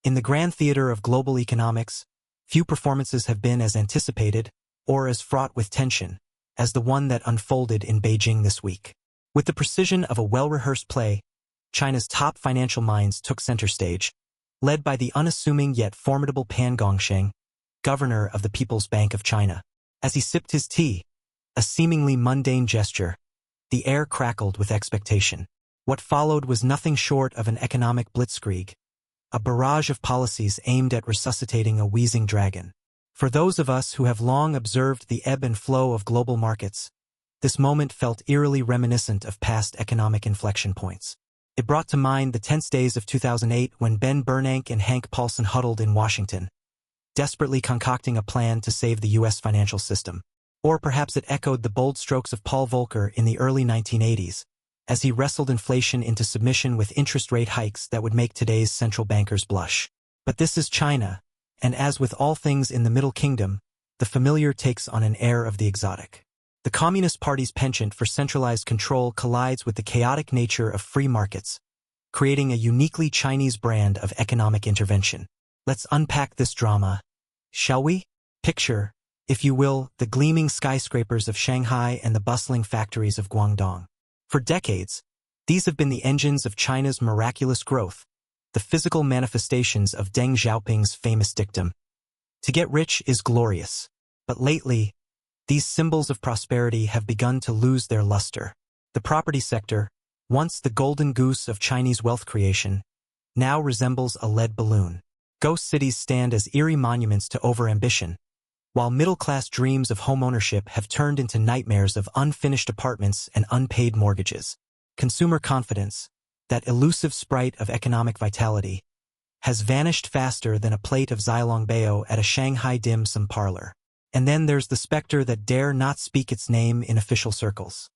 In the grand theater of global economics, few performances have been as anticipated, or as fraught with tension, as the one that unfolded in Beijing this week. With the precision of a well-rehearsed play, China's top financial minds took center stage, led by the unassuming yet formidable Pan Gongsheng, governor of the People's Bank of China. As he sipped his tea, a seemingly mundane gesture, the air crackled with expectation. What followed was nothing short of an economic blitzkrieg, a barrage of policies aimed at resuscitating a wheezing dragon. For those of us who have long observed the ebb and flow of global markets, this moment felt eerily reminiscent of past economic inflection points. It brought to mind the tense days of 2008 when Ben Bernanke and Hank Paulson huddled in Washington, desperately concocting a plan to save the U.S. financial system. Or perhaps it echoed the bold strokes of Paul Volcker in the early 1980s, as he wrestled inflation into submission with interest rate hikes that would make today's central bankers blush. But this is China, and as with all things in the Middle Kingdom, the familiar takes on an air of the exotic. The Communist Party's penchant for centralized control collides with the chaotic nature of free markets, creating a uniquely Chinese brand of economic intervention. Let's unpack this drama, shall we? Picture, if you will, the gleaming skyscrapers of Shanghai and the bustling factories of Guangdong. For decades, these have been the engines of China's miraculous growth, the physical manifestations of Deng Xiaoping's famous dictum, "To get rich is glorious." But lately, these symbols of prosperity have begun to lose their luster. The property sector, once the golden goose of Chinese wealth creation, now resembles a lead balloon. Ghost cities stand as eerie monuments to overambition, while middle-class dreams of homeownership have turned into nightmares of unfinished apartments and unpaid mortgages. Consumer confidence, that elusive sprite of economic vitality, has vanished faster than a plate of Zilongbao at a Shanghai dim sum parlor. And then there's the specter that dare not speak its name in official circles.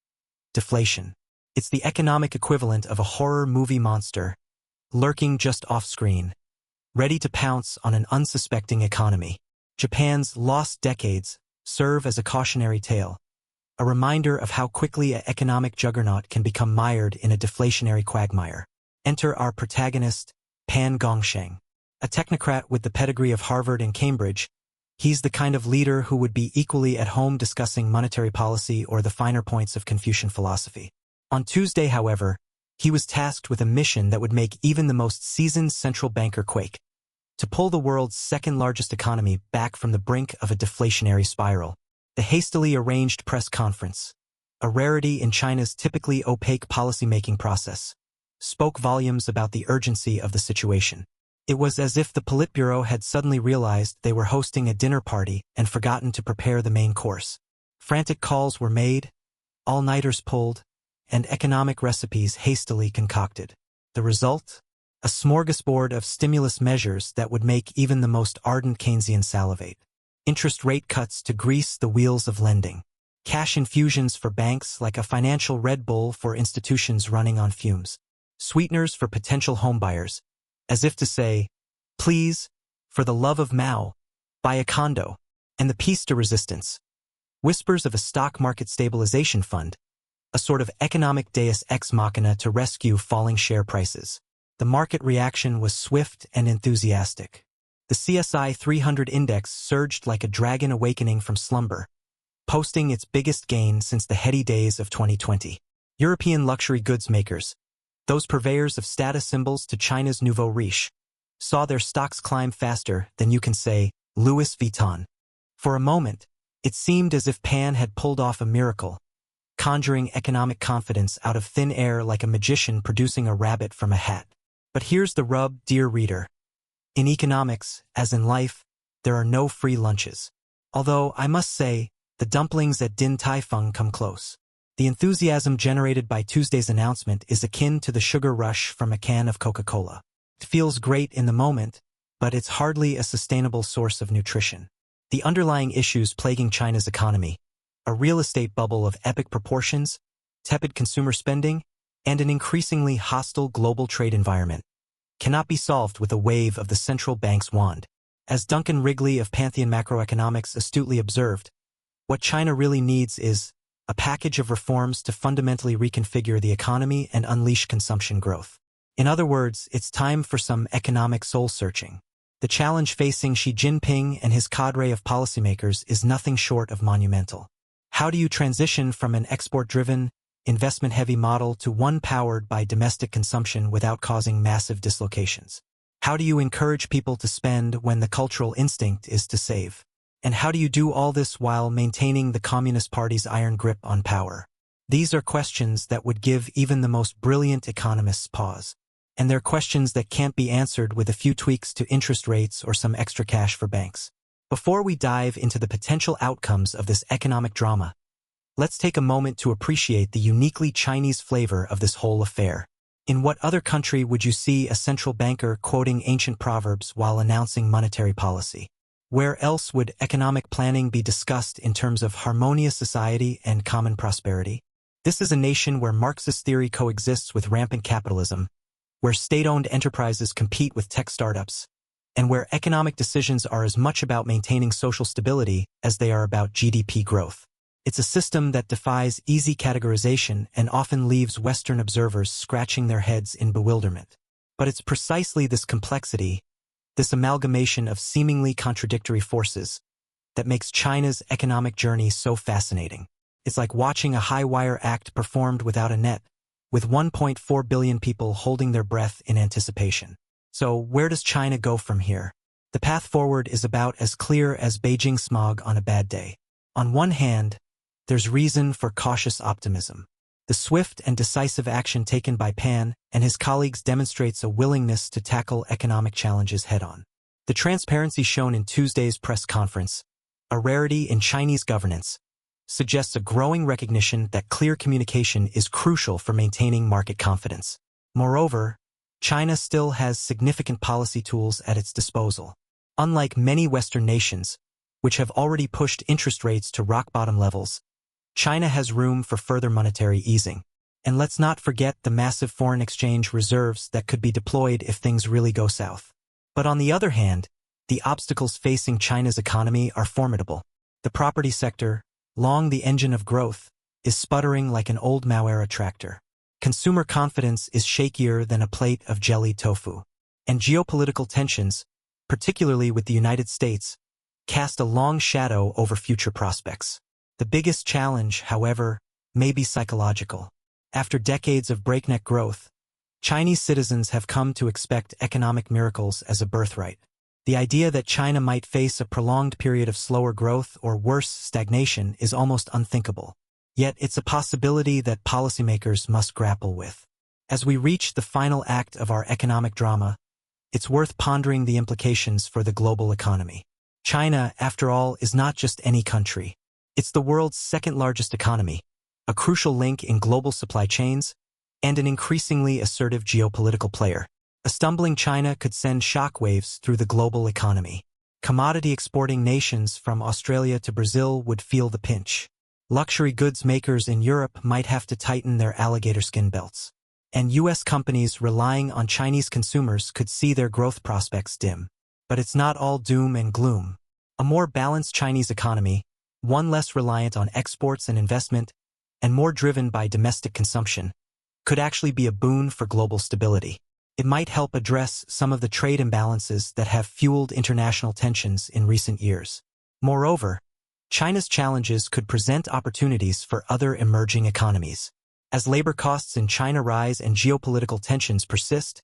Deflation. It's the economic equivalent of a horror movie monster, lurking just off-screen, ready to pounce on an unsuspecting economy. Japan's lost decades serve as a cautionary tale, a reminder of how quickly an economic juggernaut can become mired in a deflationary quagmire. Enter our protagonist, Pan Gongsheng. A technocrat with the pedigree of Harvard and Cambridge, he's the kind of leader who would be equally at home discussing monetary policy or the finer points of Confucian philosophy. On Tuesday, however, he was tasked with a mission that would make even the most seasoned central banker quake: to pull the world's second-largest economy back from the brink of a deflationary spiral. The hastily arranged press conference, a rarity in China's typically opaque policymaking process, spoke volumes about the urgency of the situation. It was as if the Politburo had suddenly realized they were hosting a dinner party and forgotten to prepare the main course. Frantic calls were made, all-nighters pulled, and economic recipes hastily concocted. The result? A smorgasbord of stimulus measures that would make even the most ardent Keynesian salivate. Interest rate cuts to grease the wheels of lending. Cash infusions for banks like a financial Red Bull for institutions running on fumes. Sweeteners for potential homebuyers, as if to say, please, for the love of Mao, buy a condo. And the piece de resistance. Whispers of a stock market stabilization fund, a sort of economic deus ex machina to rescue falling share prices. The market reaction was swift and enthusiastic. The CSI 300 index surged like a dragon awakening from slumber, posting its biggest gain since the heady days of 2020. European luxury goods makers, those purveyors of status symbols to China's nouveau riche, saw their stocks climb faster than you can say Louis Vuitton. For a moment, it seemed as if Pan had pulled off a miracle, conjuring economic confidence out of thin air like a magician producing a rabbit from a hat. But here's the rub, dear reader. In economics, as in life, there are no free lunches. Although, I must say, the dumplings at Din Tai Fung come close. The enthusiasm generated by Tuesday's announcement is akin to the sugar rush from a can of Coca-Cola. It feels great in the moment, but it's hardly a sustainable source of nutrition. The underlying issues plaguing China's economy, a real estate bubble of epic proportions, tepid consumer spending, and an increasingly hostile global trade environment, cannot be solved with a wave of the central bank's wand. As Duncan Wrigley of Pantheon Macroeconomics astutely observed, what China really needs is a package of reforms to fundamentally reconfigure the economy and unleash consumption growth. In other words, it's time for some economic soul-searching. The challenge facing Xi Jinping and his cadre of policymakers is nothing short of monumental. How do you transition from an export-driven, investment-heavy model to one powered by domestic consumption without causing massive dislocations? How do you encourage people to spend when the cultural instinct is to save? And how do you do all this while maintaining the Communist Party's iron grip on power? These are questions that would give even the most brilliant economists pause. And they're questions that can't be answered with a few tweaks to interest rates or some extra cash for banks. Before we dive into the potential outcomes of this economic drama, let's take a moment to appreciate the uniquely Chinese flavor of this whole affair. In what other country would you see a central banker quoting ancient proverbs while announcing monetary policy? Where else would economic planning be discussed in terms of harmonious society and common prosperity? This is a nation where Marxist theory coexists with rampant capitalism, where state-owned enterprises compete with tech startups, and where economic decisions are as much about maintaining social stability as they are about GDP growth. It's a system that defies easy categorization and often leaves Western observers scratching their heads in bewilderment. But it's precisely this complexity, this amalgamation of seemingly contradictory forces, that makes China's economic journey so fascinating. It's like watching a high-wire act performed without a net, with 1.4 billion people holding their breath in anticipation. So where does China go from here? The path forward is about as clear as Beijing smog on a bad day. On one hand, there's reason for cautious optimism. The swift and decisive action taken by Pan and his colleagues demonstrates a willingness to tackle economic challenges head-on. The transparency shown in Tuesday's press conference, a rarity in Chinese governance, suggests a growing recognition that clear communication is crucial for maintaining market confidence. Moreover, China still has significant policy tools at its disposal. Unlike many Western nations, which have already pushed interest rates to rock-bottom levels, China has room for further monetary easing. And let's not forget the massive foreign exchange reserves that could be deployed if things really go south. But on the other hand, the obstacles facing China's economy are formidable. The property sector, long the engine of growth, is sputtering like an old Mao-era tractor. Consumer confidence is shakier than a plate of jellied tofu. And geopolitical tensions, particularly with the United States, cast a long shadow over future prospects. The biggest challenge, however, may be psychological. After decades of breakneck growth, Chinese citizens have come to expect economic miracles as a birthright. The idea that China might face a prolonged period of slower growth or worse, stagnation is almost unthinkable. Yet it's a possibility that policymakers must grapple with. As we reach the final act of our economic drama, it's worth pondering the implications for the global economy. China, after all, is not just any country. It's the world's second-largest economy, a crucial link in global supply chains, and an increasingly assertive geopolitical player. A stumbling China could send shockwaves through the global economy. Commodity-exporting nations from Australia to Brazil would feel the pinch. Luxury goods makers in Europe might have to tighten their alligator skin belts. And U.S. companies relying on Chinese consumers could see their growth prospects dim. But it's not all doom and gloom. A more balanced Chinese economy, one less reliant on exports and investment, and more driven by domestic consumption, could actually be a boon for global stability. It might help address some of the trade imbalances that have fueled international tensions in recent years. Moreover, China's challenges could present opportunities for other emerging economies. As labor costs in China rise and geopolitical tensions persist,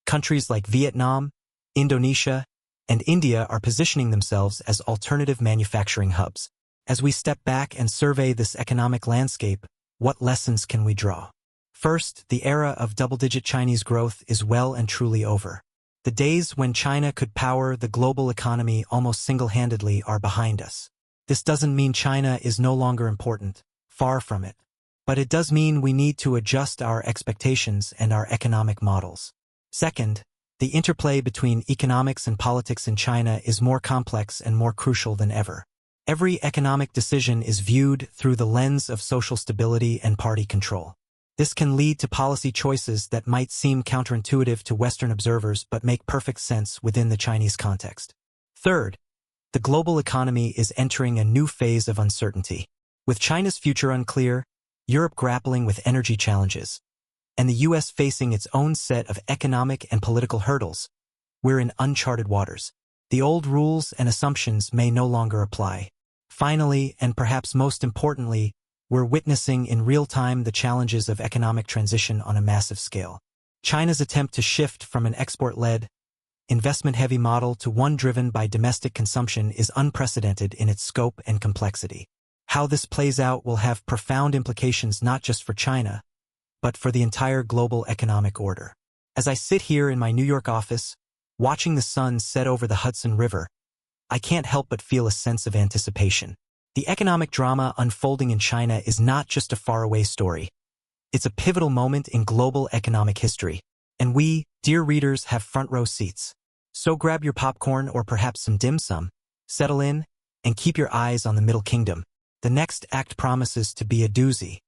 countries like Vietnam, Indonesia, and India are positioning themselves as alternative manufacturing hubs. As we step back and survey this economic landscape, what lessons can we draw? First, the era of double-digit Chinese growth is well and truly over. The days when China could power the global economy almost single-handedly are behind us. This doesn't mean China is no longer important, far from it. But it does mean we need to adjust our expectations and our economic models. Second, the interplay between economics and politics in China is more complex and more crucial than ever. Every economic decision is viewed through the lens of social stability and party control. This can lead to policy choices that might seem counterintuitive to Western observers but make perfect sense within the Chinese context. Third, the global economy is entering a new phase of uncertainty. With China's future unclear, Europe grappling with energy challenges, and the U.S. facing its own set of economic and political hurdles, we're in uncharted waters. The old rules and assumptions may no longer apply. Finally, and perhaps most importantly, we're witnessing in real time the challenges of economic transition on a massive scale. China's attempt to shift from an export-led, investment-heavy model to one driven by domestic consumption is unprecedented in its scope and complexity. How this plays out will have profound implications not just for China, but for the entire global economic order. As I sit here in my New York office, watching the sun set over the Hudson River, I can't help but feel a sense of anticipation. The economic drama unfolding in China is not just a faraway story. It's a pivotal moment in global economic history, and we, dear readers, have front-row seats. So grab your popcorn or perhaps some dim sum, settle in, and keep your eyes on the Middle Kingdom. The next act promises to be a doozy.